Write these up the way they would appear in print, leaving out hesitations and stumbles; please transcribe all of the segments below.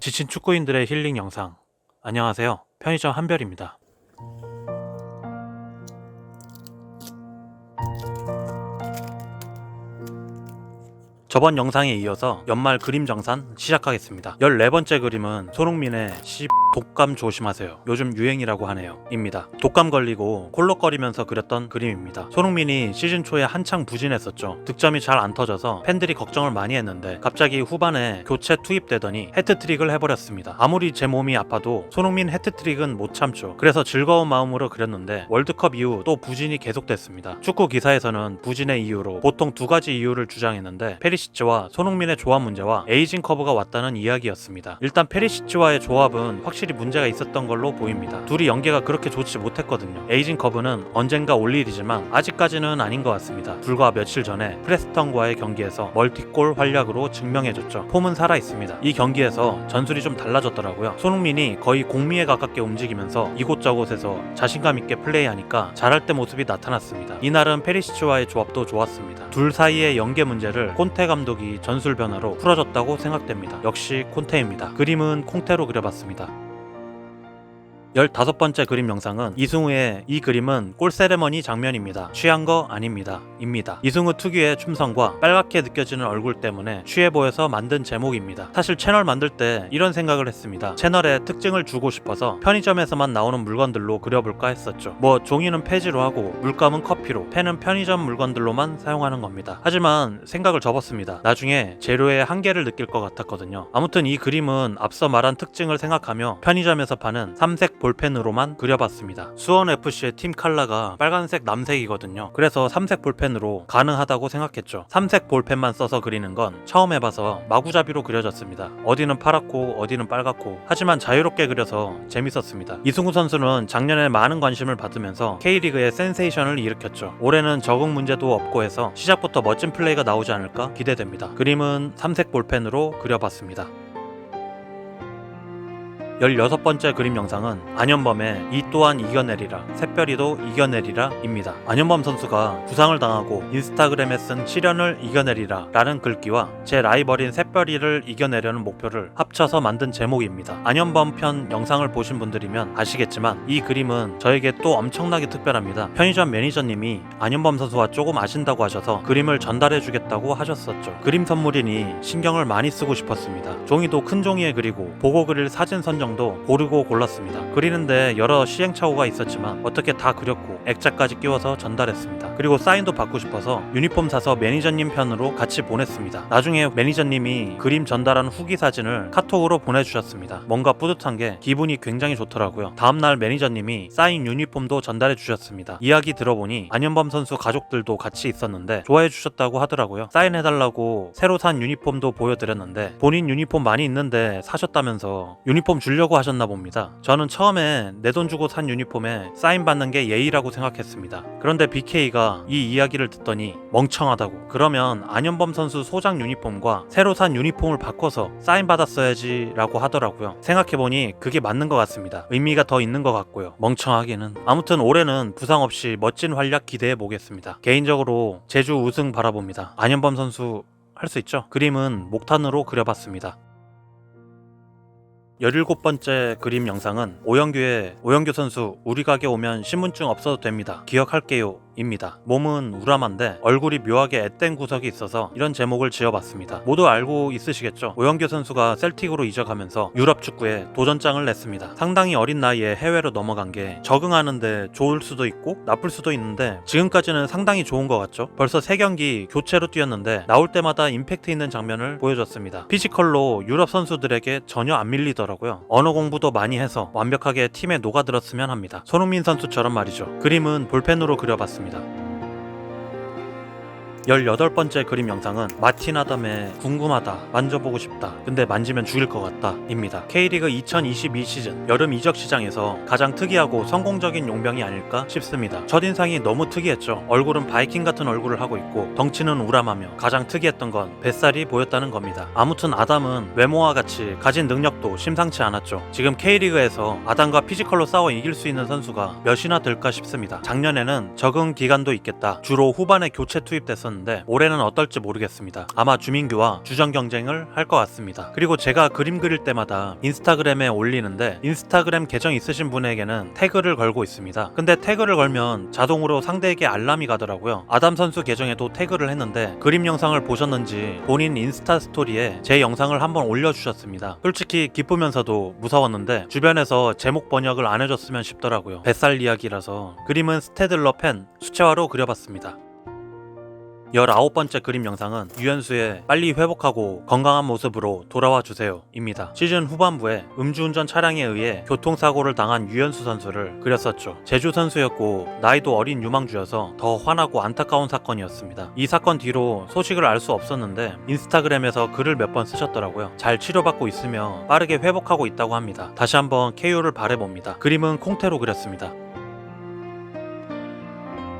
지친 축구인들의 힐링 영상. 안녕하세요. 편의점 한별입니다. 저번 영상에 이어서 연말 그림 정산 시작하겠습니다. 14번째 그림은 손흥민의 독감 조심하세요. 요즘 유행이라고 하네요. 입니다. 독감 걸리고 콜록거리면서 그렸던 그림입니다. 손흥민이 시즌 초에 한창 부진했었죠. 득점이 잘 안 터져서 팬들이 걱정을 많이 했는데 갑자기 후반에 교체 투입되더니 해트트릭을 해버렸습니다. 아무리 제 몸이 아파도 손흥민 해트트릭은 못 참죠. 그래서 즐거운 마음으로 그렸는데 월드컵 이후 또 부진이 계속됐습니다. 축구 기사에서는 부진의 이유로 보통 두 가지 이유를 주장했는데 페리시치와 손흥민의 조합 문제와 에이징 커브가 왔다는 이야기였습니다. 일단 페리시치와의 조합은 확실히 문제가 있었던 걸로 보입니다. 둘이 연계가 그렇게 좋지 못했거든요. 에이징 커브는 언젠가 올 일이지만 아직까지는 아닌 것 같습니다. 불과 며칠 전에 프레스턴과의 경기에서 멀티골 활약으로 증명해줬죠. 폼은 살아있습니다. 이 경기에서 전술이 좀 달라졌더라고요. 손흥민이 거의 공미에 가깝게 움직이면서 이곳저곳에서 자신감 있게 플레이하니까 잘할 때 모습이 나타났습니다. 이날은 페리시치와의 조합도 좋았습니다. 둘 사이의 연계 문제를 콘테 감독이 전술 변화로 풀어줬다고 생각됩니다. 역시 콘테입니다. 그림은 콩테로 그려봤습니다. 15번째 그림 영상은 이승우의 이 그림은 골 세레머니 장면입니다. 취한 거 아닙니다. 입니다. 이승우 특유의 춤선과 빨갛게 느껴지는 얼굴 때문에 취해 보여서 만든 제목입니다. 사실 채널 만들 때 이런 생각을 했습니다. 채널에 특징을 주고 싶어서 편의점에서만 나오는 물건들로 그려볼까 했었죠. 뭐 종이는 폐지로 하고 물감은 커피로, 펜은 편의점 물건들로만 사용하는 겁니다. 하지만 생각을 접었습니다. 나중에 재료의 한계를 느낄 것 같았거든요. 아무튼 이 그림은 앞서 말한 특징을 생각하며 편의점에서 파는 삼색 볼펜으로만 그려봤습니다. 수원FC의 팀 컬러가 빨간색 남색이거든요. 그래서 삼색 볼펜으로 가능하다고 생각했죠. 삼색 볼펜만 써서 그리는 건 처음 해봐서 마구잡이로 그려졌습니다. 어디는 파랗고 어디는 빨갛고 하지만 자유롭게 그려서 재밌었습니다. 이승우 선수는 작년에 많은 관심을 받으면서 K리그의 센세이션을 일으켰죠. 올해는 적응 문제도 없고 해서 시작부터 멋진 플레이가 나오지 않을까 기대됩니다. 그림은 삼색 볼펜으로 그려봤습니다. 16번째 그림 영상은 안현범의 이 또한 이겨내리라, 샛별이도 이겨내리라 입니다. 안현범 선수가 부상을 당하고 인스타그램에 쓴 시련을 이겨내리라 라는 글귀와 제 라이벌인 샛별이를 이겨내려는 목표를 합쳐서 만든 제목입니다. 안현범 편 영상을 보신 분들이면 아시겠지만 이 그림은 저에게 또 엄청나게 특별합니다. 편의점 매니저님이 안현범 선수와 조금 아신다고 하셔서 그림을 전달해 주겠다고 하셨었죠. 그림 선물이니 신경을 많이 쓰고 싶었습니다. 종이도 큰 종이에 그리고 보고 그릴 사진 선정 도 고르고 골랐습니다. 그리는데 여러 시행착오가 있었지만 어떻게 다 그렸고 액자까지 끼워서 전달했습니다. 그리고 사인도 받고 싶어서 유니폼 사서 매니저님 편으로 같이 보냈습니다. 나중에 매니저님이 그림 전달한 후기 사진을 카톡으로 보내주셨습니다. 뭔가 뿌듯한 게 기분이 굉장히 좋더라고요. 다음날 매니저님이 사인 유니폼도 전달해 주셨습니다. 이야기 들어보니 안현범 선수 가족들도 같이 있었는데 좋아해 주셨다고 하더라고요. 사인해달라고 새로 산 유니폼도 보여드렸는데 본인 유니폼 많이 있는데 사셨다면서 유니폼 주려고 하셨나 봅니다. 저는 처음에 내 돈 주고 산 유니폼에 사인 받는 게 예의라고 생각했습니다. 그런데 BK가 이 이야기를 듣더니 멍청하다고, 그러면 안현범 선수 소장 유니폼과 새로 산 유니폼을 바꿔서 사인 받았어야지 라고 하더라고요. 생각해보니 그게 맞는 것 같습니다. 의미가 더 있는 것 같고요. 멍청하기는. 아무튼 올해는 부상 없이 멋진 활약 기대해 보겠습니다. 개인적으로 제주 우승 바라봅니다. 안현범 선수 할 수 있죠? 그림은 목탄으로 그려봤습니다. 17번째 그림 영상은 오영규 선수 우리 가게 오면 신분증 없어도 됩니다. 기억할게요 입니다. 몸은 우람한데 얼굴이 묘하게 앳된 구석이 있어서 이런 제목을 지어봤습니다. 모두 알고 있으시겠죠? 오영규 선수가 셀틱으로 이적하면서 유럽 축구에 도전장을 냈습니다. 상당히 어린 나이에 해외로 넘어간 게 적응하는데 좋을 수도 있고 나쁠 수도 있는데 지금까지는 상당히 좋은 것 같죠? 벌써 3경기 교체로 뛰었는데 나올 때마다 임팩트 있는 장면을 보여줬습니다. 피지컬로 유럽 선수들에게 전혀 안 밀리더라고요. 언어 공부도 많이 해서 완벽하게 팀에 녹아들었으면 합니다. 손흥민 선수처럼 말이죠. 그림은 볼펜으로 그려봤습니다. 18번째 그림 영상은 마틴 아담의 궁금하다, 만져보고 싶다, 근데 만지면 죽일 것 같다 입니다. K리그 2022 시즌 여름 이적 시장에서 가장 특이하고 성공적인 용병이 아닐까 싶습니다. 첫인상이 너무 특이했죠. 얼굴은 바이킹 같은 얼굴을 하고 있고 덩치는 우람하며 가장 특이했던 건 뱃살이 보였다는 겁니다. 아무튼 아담은 외모와 같이 가진 능력도 심상치 않았죠. 지금 K리그에서 아담과 피지컬로 싸워 이길 수 있는 선수가 몇이나 될까 싶습니다. 작년에는 적응 기간도 있겠다, 주로 후반에 교체 투입됐었는데 그렸는데 올해는 어떨지 모르겠습니다. 아마 주민규와 주전 경쟁을 할 것 같습니다. 그리고 제가 그림 그릴 때마다 인스타그램에 올리는데 인스타그램 계정 있으신 분에게는 태그를 걸고 있습니다. 근데 태그를 걸면 자동으로 상대에게 알람이 가더라고요. 아담 선수 계정에도 태그를 했는데 그림 영상을 보셨는지 본인 인스타 스토리에 제 영상을 한번 올려주셨습니다. 솔직히 기쁘면서도 무서웠는데 주변에서 제목 번역을 안 해줬으면 싶더라고요. 뱃살 이야기라서. 그림은 스테들러 펜 수채화로 그려봤습니다. 19번째 그림 영상은 유연수의 빨리 회복하고 건강한 모습으로 돌아와 주세요 입니다. 시즌 후반부에 음주운전 차량에 의해 교통사고를 당한 유연수 선수를 그렸었죠. 제주 선수였고 나이도 어린 유망주여서 더 화나고 안타까운 사건이었습니다. 이 사건 뒤로 소식을 알 수 없었는데 인스타그램에서 글을 몇 번 쓰셨더라고요. 잘 치료받고 있으며 빠르게 회복하고 있다고 합니다. 다시 한번 KO를 바라봅니다. 그림은 콩테로 그렸습니다.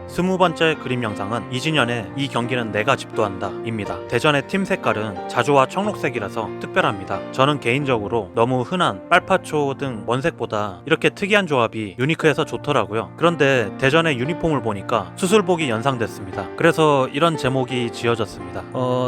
20번째 그림 영상은 이진현의 이 경기는 내가 집도한다 입니다. 대전의 팀 색깔은 자주와 청록색이라서 특별합니다. 저는 개인적으로 너무 흔한 빨파초 등 원색보다 이렇게 특이한 조합이 유니크해서 좋더라고요. 그런데 대전의 유니폼을 보니까 수술복이 연상됐습니다. 그래서 이런 제목이 지어졌습니다.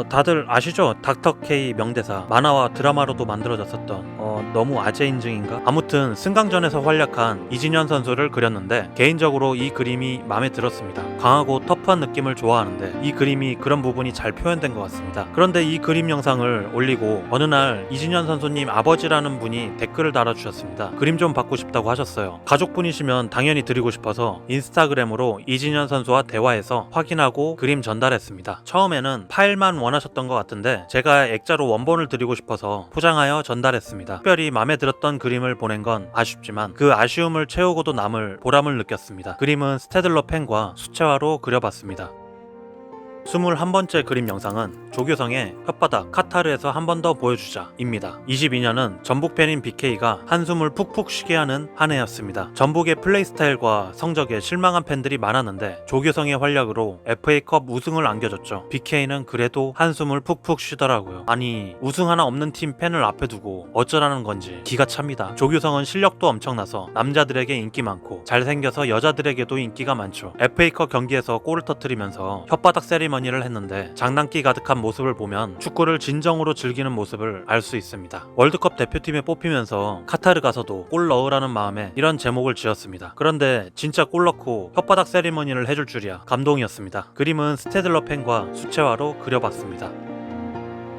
다들 아시죠? 닥터 K 명대사 만화와 드라마로도 만들어졌었던 너무 아재 인증인가? 아무튼 승강전에서 활약한 이진현 선수를 그렸는데 개인적으로 이 그림이 마음에 들었습니다. 강하고 터프한 느낌을 좋아하는데 이 그림이 그런 부분이 잘 표현된 것 같습니다. 그런데 이 그림 영상을 올리고 어느 날 이진현 선수님 아버지라는 분이 댓글을 달아주셨습니다. 그림 좀 받고 싶다고 하셨어요. 가족분이시면 당연히 드리고 싶어서 인스타그램으로 이진현 선수와 대화해서 확인하고 그림 전달했습니다. 처음에는 파일만 원하셨던 것 같은데 제가 액자로 원본을 드리고 싶어서 포장하여 전달했습니다. 특별히 마음에 들었던 그림을 보낸 건 아쉽지만 그 아쉬움을 채우고도 남을 보람을 느꼈습니다. 그림은 스테들러 펜과 수채화로 그려봤습니다. 21번째 그림 영상은 조규성의 혓바닥 카타르에서 한 번 더 보여주자 입니다. 22년은 전북 팬인 BK가 한숨을 푹푹 쉬게 하는 한 해였습니다. 전북의 플레이 스타일과 성적에 실망한 팬들이 많았는데 조규성의 활약으로 FA컵 우승을 안겨줬죠. BK는 그래도 한숨을 푹푹 쉬더라고요. 아니 우승 하나 없는 팀 팬을 앞에 두고 어쩌라는 건지 기가 찹니다. 조규성은 실력도 엄청나서 남자들에게 인기 많고 잘생겨서 여자들에게도 인기가 많죠. FA컵 경기에서 골을 터뜨리면서 혓바닥 세리머니를 했는데 장난기 가득한 모습을 보면 축구를 진정으로 즐기는 모습을 알 수 있습니다. 월드컵 대표팀에 뽑히면서 카타르 가서도 골 넣으라는 마음에 이런 제목을 지었습니다. 그런데 진짜 골 넣고 혓바닥 세리머니를 해줄 줄이야 감동이었습니다. 그림은 스테들러 펜과 수채화로 그려봤습니다.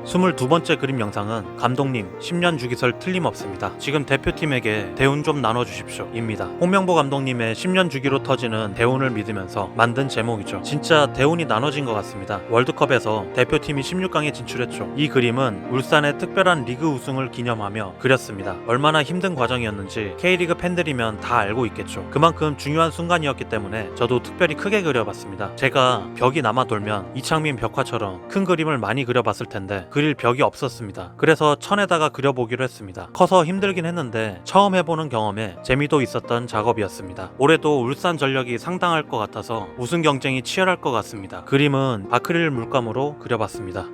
22번째 그림 영상은 감독님 10년 주기설 틀림없습니다. 지금 대표팀에게 대운 좀 나눠주십시오 입니다. 홍명보 감독님의 10년 주기로 터지는 대운을 믿으면서 만든 제목이죠. 진짜 대운이 나눠진 것 같습니다. 월드컵에서 대표팀이 16강에 진출했죠. 이 그림은 울산의 특별한 리그 우승을 기념하며 그렸습니다. 얼마나 힘든 과정이었는지 K리그 팬들이면 다 알고 있겠죠. 그만큼 중요한 순간이었기 때문에 저도 특별히 크게 그려봤습니다. 제가 벽이 남아 돌면 이창민 벽화처럼 큰 그림을 많이 그려봤을 텐데 그릴 벽이 없었습니다. 그래서 천에다가 그려보기로 했습니다. 커서 힘들긴 했는데 처음 해보는 경험에 재미도 있었던 작업이었습니다. 올해도 울산 전력이 상당할 것 같아서 우승 경쟁이 치열할 것 같습니다. 그림은 아크릴 물감으로 그려봤습니다.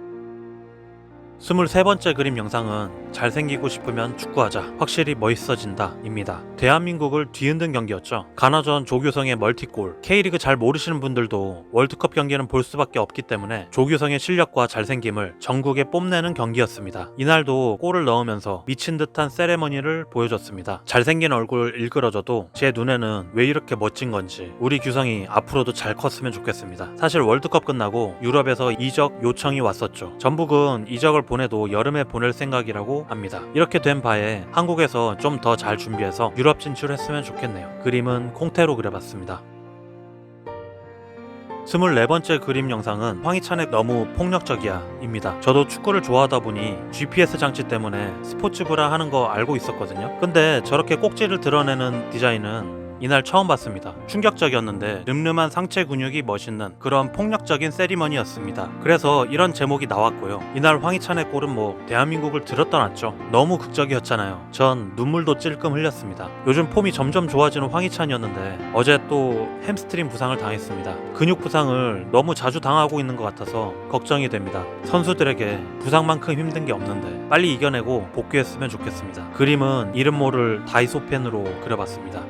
23번째 그림 영상은 잘생기고 싶으면 축구하자 확실히 멋있어진다 입니다. 대한민국을 뒤흔든 경기였죠. 가나전 조규성의 멀티골. K리그 잘 모르시는 분들도 월드컵 경기는 볼 수밖에 없기 때문에 조규성의 실력과 잘생김을 전국에 뽐내는 경기였습니다. 이날도 골을 넣으면서 미친 듯한 세레머니를 보여줬습니다. 잘생긴 얼굴 일그러져도 제 눈에는 왜 이렇게 멋진 건지 우리 규성이 앞으로도 잘 컸으면 좋겠습니다. 사실 월드컵 끝나고 유럽에서 이적 요청이 왔었죠. 전북은 이적을 보내도 여름에 보낼 생각이라고 합니다. 이렇게 된 바에 한국에서 좀 더 잘 준비해서 유럽 진출했으면 좋겠네요. 그림은 콩테로 그려봤습니다. 24번째 그림 영상은 황희찬의 너무 폭력적이야 입니다. 저도 축구를 좋아하다 보니 GPS 장치 때문에 스포츠브라 하는 거 알고 있었거든요. 근데 저렇게 꼭지를 드러내는 디자인은 이날 처음 봤습니다. 충격적이었는데 늠름한 상체 근육이 멋있는 그런 폭력적인 세리머니였습니다. 그래서 이런 제목이 나왔고요. 이날 황희찬의 골은 대한민국을 들었떠났죠. 너무 극적이었잖아요. 전 눈물도 찔끔 흘렸습니다. 요즘 폼이 점점 좋아지는 황희찬이었는데 어제 또 햄스트링 부상을 당했습니다. 근육 부상을 너무 자주 당하고 있는 것 같아서 걱정이 됩니다. 선수들에게 부상만큼 힘든 게 없는데 빨리 이겨내고 복귀했으면 좋겠습니다. 그림은 이름 모를 다이소 펜으로 그려봤습니다.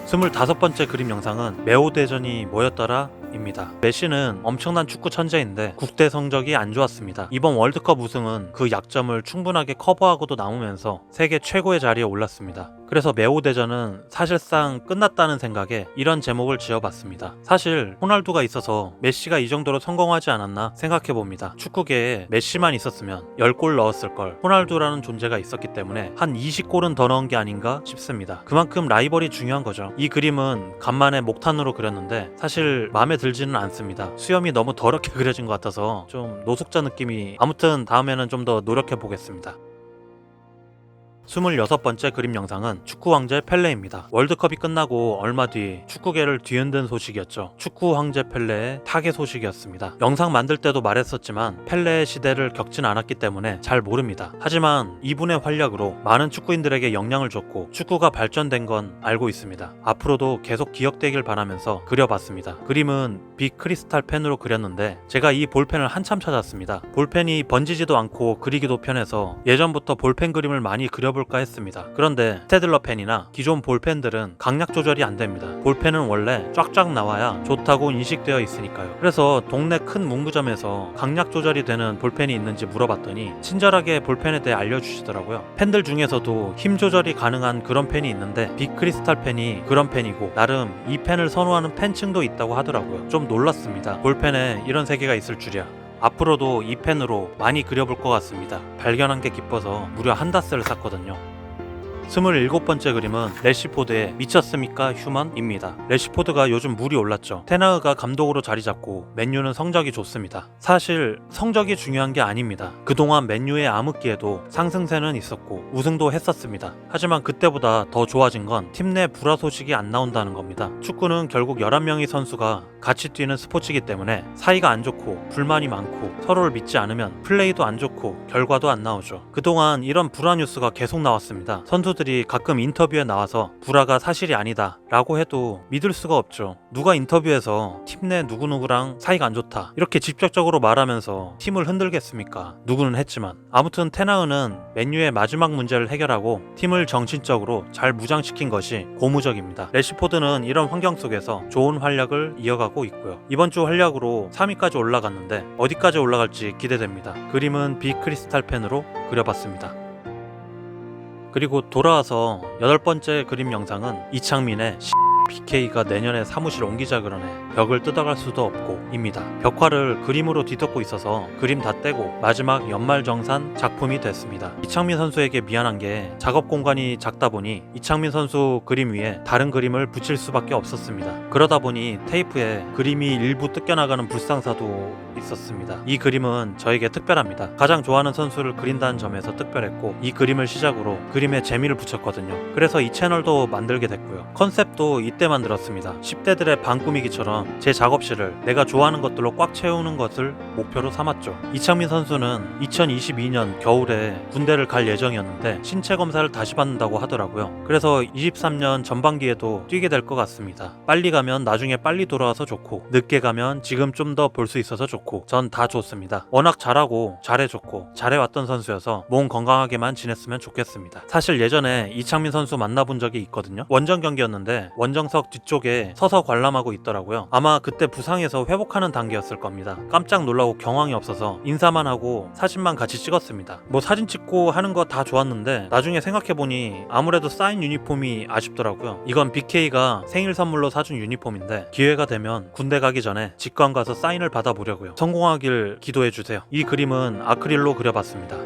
25번째 그림 영상은 메오 대전이 뭐였더라? 입니다. 메시는 엄청난 축구 천재인데 국대 성적이 안 좋았습니다. 이번 월드컵 우승은 그 약점을 충분하게 커버하고도 남으면서 세계 최고의 자리에 올랐습니다. 그래서 메오 대전은 사실상 끝났다는 생각에 이런 제목을 지어봤습니다. 사실 호날두가 있어서 메시가 이 정도로 성공하지 않았나 생각해봅니다. 축구계에 메시만 있었으면 10골 넣었을걸. 호날두라는 존재가 있었기 때문에 한 20골은 더 넣은 게 아닌가 싶습니다. 그만큼 라이벌이 중요한 거죠. 이 그림은 간만에 목탄으로 그렸는데 사실 마음에 들지는 않습니다. 수염이 너무 더럽게 그려진 것 같아서 좀 노숙자 느낌이. 아무튼 다음에는 좀 더 노력해 보겠습니다. 26번째 그림 영상은 축구 황제 펠레입니다. 월드컵이 끝나고 얼마 뒤 축구계를 뒤흔든 소식이었죠. 축구 황제 펠레의 타계 소식이었습니다. 영상 만들 때도 말했었지만 펠레의 시대를 겪진 않았기 때문에 잘 모릅니다. 하지만 이분의 활약으로 많은 축구인들에게 영향을 줬고 축구가 발전된 건 알고 있습니다. 앞으로도 계속 기억되길 바라면서 그려봤습니다. 그림은 빅 크리스탈 펜으로 그렸는데 제가 이 볼펜을 한참 찾았습니다. 볼펜이 번지지도 않고 그리기도 편해서 예전부터 볼펜 그림을 많이 그려볼까 했습니다. 그런데 스테들러 펜이나 기존 볼펜들은 강약 조절이 안 됩니다. 볼펜은 원래 쫙쫙 나와야 좋다고 인식되어 있으니까요. 그래서 동네 큰 문구점에서 강약 조절이 되는 볼펜이 있는지 물어봤더니 친절하게 볼펜에 대해 알려주시더라고요. 펜들 중에서도 힘 조절이 가능한 그런 펜이 있는데 빅 크리스탈 펜이 그런 펜이고 나름 이 펜을 선호하는 팬층도 있다고 하더라고요. 좀 놀랐습니다. 볼펜에 이런 세계가 있을 줄이야. 앞으로도 이 펜으로 많이 그려볼 것 같습니다. 발견한 게 기뻐서 무려 한 다스를 샀거든요. 27번째 그림은 래시포드의 미쳤습니까 휴먼입니다. 래시포드가 요즘 물이 올랐죠. 테나흐가 감독으로 자리 잡고 맨유는 성적이 좋습니다. 사실 성적이 중요한 게 아닙니다. 그동안 맨유의 암흑기에도 상승세는 있었고 우승도 했었습니다. 하지만 그때보다 더 좋아진 건 팀 내 불화 소식이 안 나온다는 겁니다. 축구는 결국 11명의 선수가 같이 뛰는 스포츠이기 때문에 사이가 안 좋고 불만이 많고 서로를 믿지 않으면 플레이도 안 좋고 결과도 안 나오죠. 그동안 이런 불화 뉴스가 계속 나왔습니다. 선수들이 가끔 인터뷰에 나와서 불화가 사실이 아니다 라고 해도 믿을 수가 없죠. 누가 인터뷰에서 팀 내 누구누구랑 사이가 안 좋다 이렇게 직접적으로 말하면서 팀을 흔들겠습니까? 누구는 했지만. 아무튼 테나흐는 맨유의 마지막 문제를 해결하고 팀을 정신적으로 잘 무장시킨 것이 고무적입니다. 래시포드는 이런 환경 속에서 좋은 활약을 이어가고 있고요. 이번 주 활약으로 3위까지 올라갔는데 어디까지 올라갈지 기대됩니다. 그림은 빅 크리스탈 펜으로 그려봤습니다. 그리고 돌아와서 8번째 그림 영상은 이창민의 BK가 내년에 사무실 옮기자 그러네 벽을 뜯어갈 수도 없고 입니다. 벽화를 그림으로 뒤덮고 있어서 그림 다 떼고 마지막 연말정산 작품이 됐습니다. 이창민 선수에게 미안한 게 작업 공간이 작다 보니 이창민 선수 그림 위에 다른 그림을 붙일 수밖에 없었습니다. 그러다 보니 테이프에 그림이 일부 뜯겨나가는 불상사도 있었습니다. 이 그림은 저에게 특별합니다. 가장 좋아하는 선수를 그린다는 점에서 특별했고 이 그림을 시작으로 그림에 재미를 붙였거든요. 그래서 이 채널도 만들게 됐고요. 컨셉도 이때 만들었습니다. 10대들의 방꾸미기처럼 제 작업실을 내가 좋아하는 것들로 꽉 채우는 것을 목표로 삼았죠. 이창민 선수는 2022년 겨울에 군대를 갈 예정이었는데 신체 검사를 다시 받는다고 하더라고요. 그래서 23년 전반기에도 뛰게 될 것 같습니다. 빨리 가면 나중에 빨리 돌아와서 좋고 늦게 가면 지금 좀 더 볼 수 있어서 좋고 전 다 좋습니다. 워낙 잘하고 잘해줬고 잘해왔던 선수여서 몸 건강하게만 지냈으면 좋겠습니다. 사실 예전에 이창민 선수 만나본 적이 있거든요. 원정 경기였는데 원정석 뒤쪽에 서서 관람하고 있더라고요. 아마 그때 부상해서 회복하는 단계였을 겁니다. 깜짝 놀라고 경황이 없어서 인사만 하고 사진만 같이 찍었습니다. 뭐 사진 찍고 하는 거 다 좋았는데 나중에 생각해보니 아무래도 사인 유니폼이 아쉽더라고요. 이건 BK가 생일 선물로 사준 유니폼인데 기회가 되면 군대 가기 전에 직관 가서 사인을 받아보려고요. 성공하길 기도해주세요. 이 그림은 아크릴로 그려봤습니다.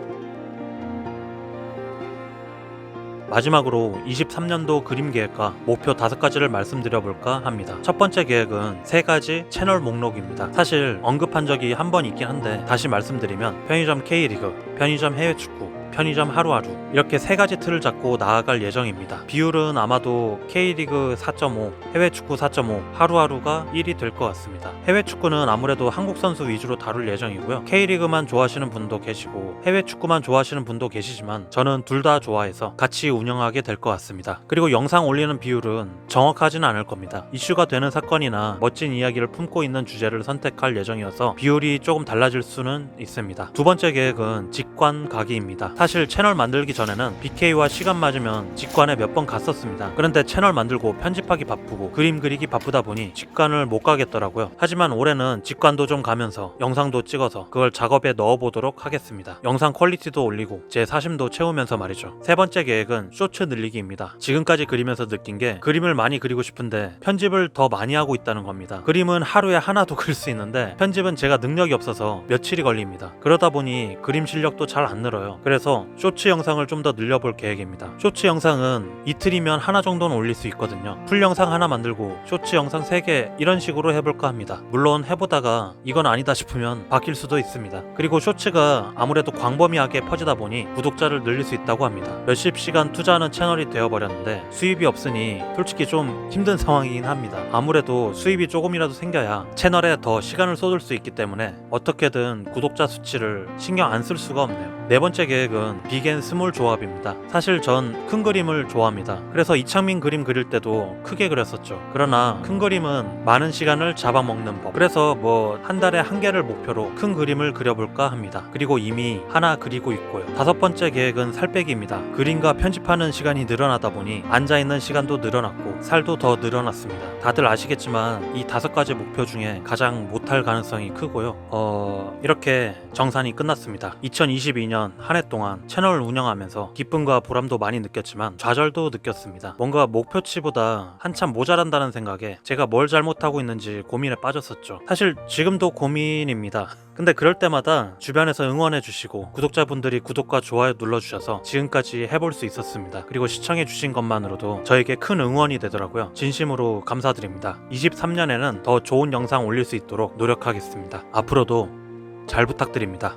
마지막으로 23년도 그림 계획과 목표 5가지를 말씀드려볼까 합니다. 첫 번째 계획은 3가지 채널 목록입니다. 사실 언급한 적이 한 번 있긴 한데 다시 말씀드리면 편의점 K리그, 편의점 해외축구, 편의점 하루하루 이렇게 3가지 틀을 잡고 나아갈 예정입니다. 비율은 아마도 K리그 4.5, 해외축구 4.5, 하루하루가 1이 될 것 같습니다. 해외축구는 아무래도 한국 선수 위주로 다룰 예정이고요. K리그만 좋아하시는 분도 계시고 해외축구만 좋아하시는 분도 계시지만 저는 둘 다 좋아해서 같이 운영하게 될 것 같습니다. 그리고 영상 올리는 비율은 정확하진 않을 겁니다. 이슈가 되는 사건이나 멋진 이야기를 품고 있는 주제를 선택할 예정이어서 비율이 조금 달라질 수는 있습니다. 두 번째 계획은 직관 가기입니다. 사실 채널 만들기 전에는 BK와 시간 맞으면 직관에 몇 번 갔었습니다. 그런데 채널 만들고 편집하기 바쁘고 그림 그리기 바쁘다 보니 직관을 못 가겠더라고요. 하지만 올해는 직관도 좀 가면서 영상도 찍어서 그걸 작업에 넣어보도록 하겠습니다. 영상 퀄리티도 올리고 제 사심도 채우면서 말이죠. 세 번째 계획은 쇼츠 늘리기입니다. 지금까지 그리면서 느낀 게 그림을 많이 그리고 싶은데 편집을 더 많이 하고 있다는 겁니다. 그림은 하루에 하나도 그릴 수 있는데 편집은 제가 능력이 없어서 며칠이 걸립니다. 그러다 보니 그림 실력도 잘 안 늘어요. 그래서 쇼츠 영상을 좀 더 늘려볼 계획입니다. 쇼츠 영상은 이틀이면 하나 정도는 올릴 수 있거든요. 풀 영상 하나 만들고 쇼츠 영상 3개 이런 식으로 해볼까 합니다. 물론 해보다가 이건 아니다 싶으면 바뀔 수도 있습니다. 그리고 쇼츠가 아무래도 광범위하게 퍼지다 보니 구독자를 늘릴 수 있다고 합니다. 몇십 시간 투자하는 채널이 되어버렸는데 수입이 없으니 솔직히 좀 힘든 상황이긴 합니다. 아무래도 수입이 조금이라도 생겨야 채널에 더 시간을 쏟을 수 있기 때문에 어떻게든 구독자 수치를 신경 안 쓸 수가 없네요. 네 번째 계획은 빅앤 스몰 조합입니다. 사실 전 큰 그림을 좋아합니다. 그래서 이창민 그림 그릴 때도 크게 그렸었죠. 그러나 큰 그림은 많은 시간을 잡아먹는 법. 그래서 뭐 한 달에 1개를 목표로 큰 그림을 그려볼까 합니다. 그리고 이미 하나 그리고 있고요. 다섯 번째 계획은 살 빼기입니다. 그림과 편집하는 시간이 늘어나다 보니 앉아있는 시간도 늘어났고 살도 더 늘어났습니다. 다들 아시겠지만 이 5가지 목표 중에 가장 못할 가능성이 크고요. 이렇게 정산이 끝났습니다. 2022년 한 해 동안 채널을 운영하면서 기쁨과 보람도 많이 느꼈지만 좌절도 느꼈습니다. 뭔가 목표치보다 한참 모자란다는 생각에 제가 뭘 잘못하고 있는지 고민에 빠졌었죠. 사실 지금도 고민입니다. 근데 그럴 때마다 주변에서 응원해 주시고 구독자분들이 구독과 좋아요 눌러주셔서 지금까지 해볼 수 있었습니다. 그리고 시청해 주신 것만으로도 저에게 큰 응원이 되더라고요. 진심으로 감사드립니다. 23년에는 더 좋은 영상 올릴 수 있도록 노력하겠습니다. 앞으로도 잘 부탁드립니다.